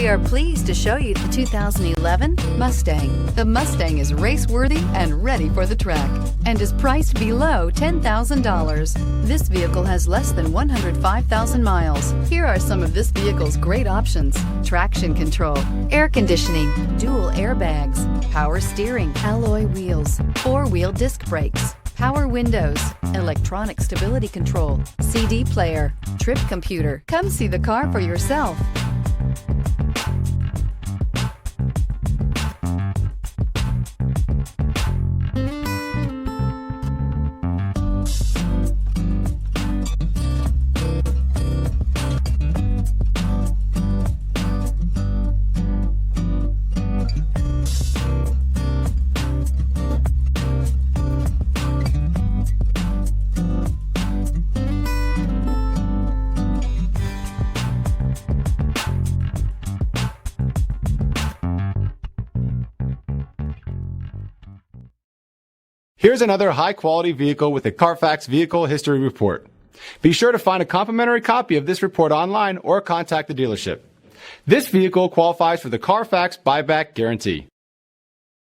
We are pleased to show you the 2011 Mustang. The Mustang is race-worthy and ready for the track and is priced below $10,000. This vehicle has less than 105,000 miles. Here are some of this vehicle's great options: traction control, air conditioning, dual airbags, power steering, alloy wheels, four-wheel disc brakes, power windows, electronic stability control, CD player, trip computer. Come see the car for yourself. Here's another high-quality vehicle with a Carfax Vehicle History Report. Be sure to find a complimentary copy of this report online or contact the dealership. This vehicle qualifies for the Carfax Buyback Guarantee.